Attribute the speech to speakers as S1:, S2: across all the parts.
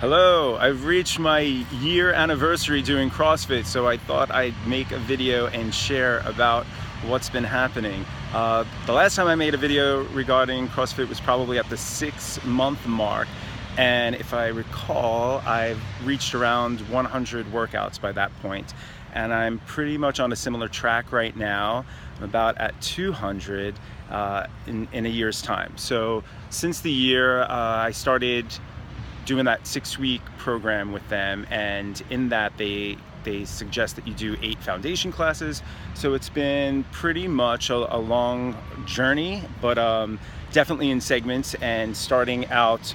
S1: Hello, I've reached my year anniversary doing CrossFit, so I thought I'd make a video and share about what's been happening. The last time I made a video regarding CrossFit was probably at the 6-month mark, and if I recall, I've reached around 100 workouts by that point, and I'm pretty much on a similar track right now. I'm about at 200 in a year's time. So since the year, I started doing that 6-week program with them, and in that they suggest that you do 8 foundation classes. So it's been pretty much a long journey, but definitely in segments, and starting out,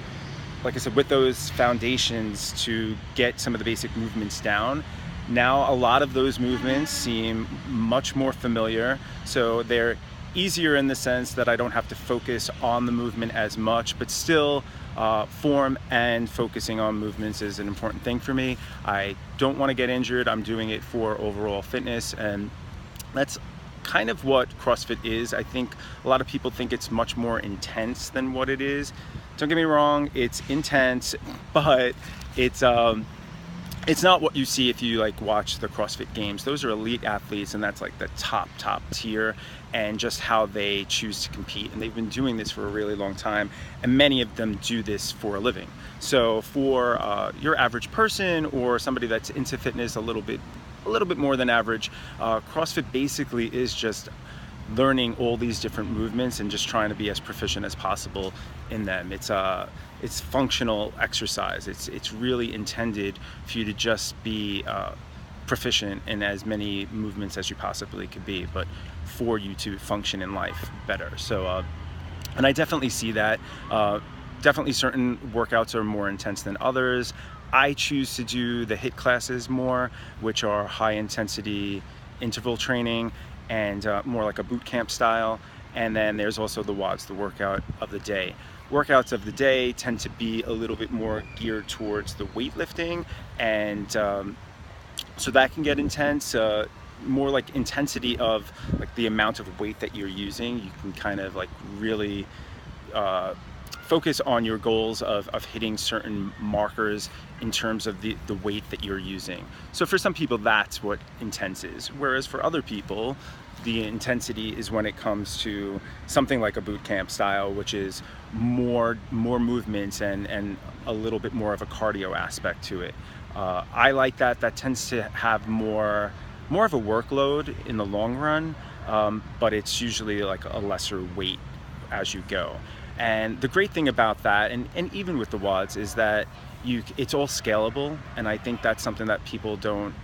S1: like I said, with those foundations to get some of the basic movements down. Now a lot of those movements seem much more familiar, so they're easier in the sense that I don't have to focus on the movement as much, but still form and focusing on movements is an important thing for me. I don't want to get injured. I'm doing it for overall fitness, and that's kind of what CrossFit is. I think a lot of people think it's much more intense than what it is. Don't get me wrong, it's intense, but it's not what you see if you watch the CrossFit Games. Those are elite athletes, and that's like the top tier, and just how they choose to compete. And they've been doing this for a really long time, and many of them do this for a living. So for your average person or somebody that's into fitness a little bit more than average, CrossFit basically is just learning all these different movements and just trying to be as proficient as possible in them. It's functional exercise. It's really intended for you to just be proficient in as many movements as you possibly could be, but for you to function in life better. So, and I definitely see that. Definitely certain workouts are more intense than others. I choose to do the Hiit classes more, which are high intensity interval training and more like a boot camp style. And then there's also the WODs, the workout of the day. Workouts of the day tend to be a little bit more geared towards the weightlifting, and so that can get intense. More like intensity of the amount of weight that you're using. You can kind of really focus on your goals of hitting certain markers in terms of the weight that you're using. So for some people, that's what intense is. Whereas for other people, the intensity is when it comes to something like a boot camp style, which is more movements and a little bit more of a cardio aspect to it. I like that. That tends to have more of a workload in the long run, but it's usually like a lesser weight as you go. And the great thing about that, and even with the WODs, is that it's all scalable, and I think that's something that people don't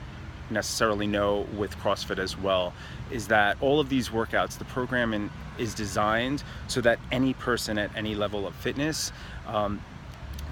S1: necessarily know with CrossFit as well, is that all of these workouts, the programming is designed so that any person at any level of fitness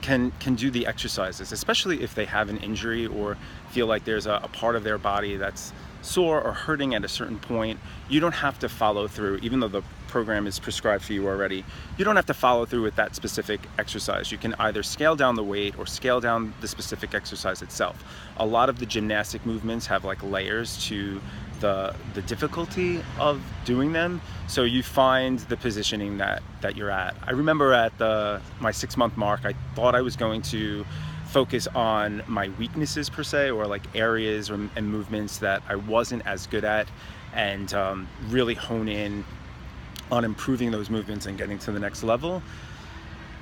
S1: can do the exercises, especially if they have an injury or feel like there's a part of their body that's sore or hurting at a certain point. You don't have to follow through, even though the program is prescribed for you already. You don't have to follow through with that specific exercise. You can either scale down the weight or scale down the specific exercise itself. A lot of the gymnastic movements have layers to the difficulty of doing them, so you find the positioning that you're at. I remember at my 6-month mark, I thought I was going to focus on my weaknesses per se, or areas and movements that I wasn't as good at, and really hone in on improving those movements and getting to the next level.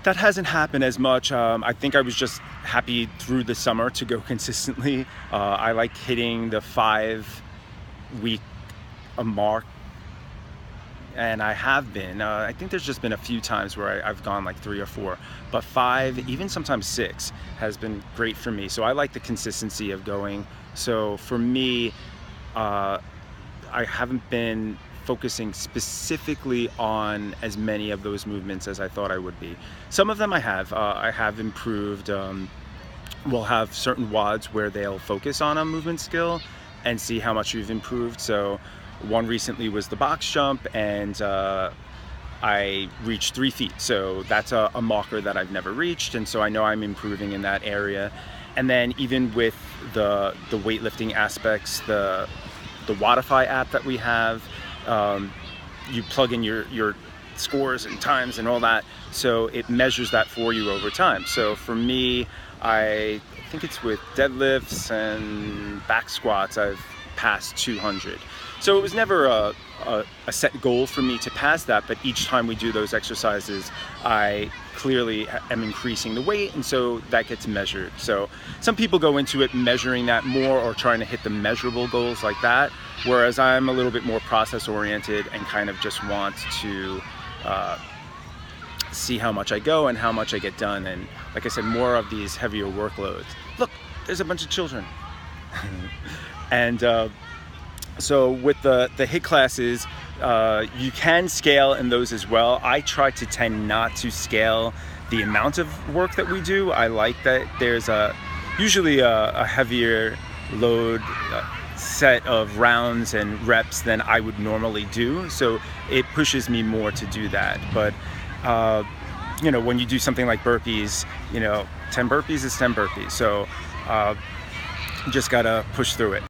S1: That hasn't happened as much. I think I was just happy through the summer to go consistently. I like hitting the 5-week mark, and I have been. I think there's just been a few times where I've gone 3 or 4, but 5, even sometimes 6, has been great for me. So I like the consistency of going. So for me, I haven't been focusing specifically on as many of those movements as I thought I would be. Some of them I have improved. We'll have certain WODs where they'll focus on a movement skill and see how much you've improved. So one recently was the box jump, and I reached 3 feet. So that's a marker that I've never reached, and so I know I'm improving in that area. And then even with the weightlifting aspects, the Wodify app that we have, you plug in your scores and times and all that. So it measures that for you over time. So for me, I think it's with deadlifts and back squats, I've passed 200. So it was never a set goal for me to pass that, but each time we do those exercises, I clearly am increasing the weight, and so that gets measured. So some people go into it measuring that more or trying to hit the measurable goals like that, whereas I'm a little bit more process oriented and kind of just want to see how much I go and how much I get done, and like I said, more of these heavier workloads. Look, there's a bunch of children. And so with the Hiit classes, you can scale in those as well. I try to tend not to scale the amount of work that we do. I like that there's usually a heavier load set of rounds and reps than I would normally do. So it pushes me more to do that. But you know, when you do something like burpees, you know, 10 burpees is 10 burpees. So you just gotta push through it.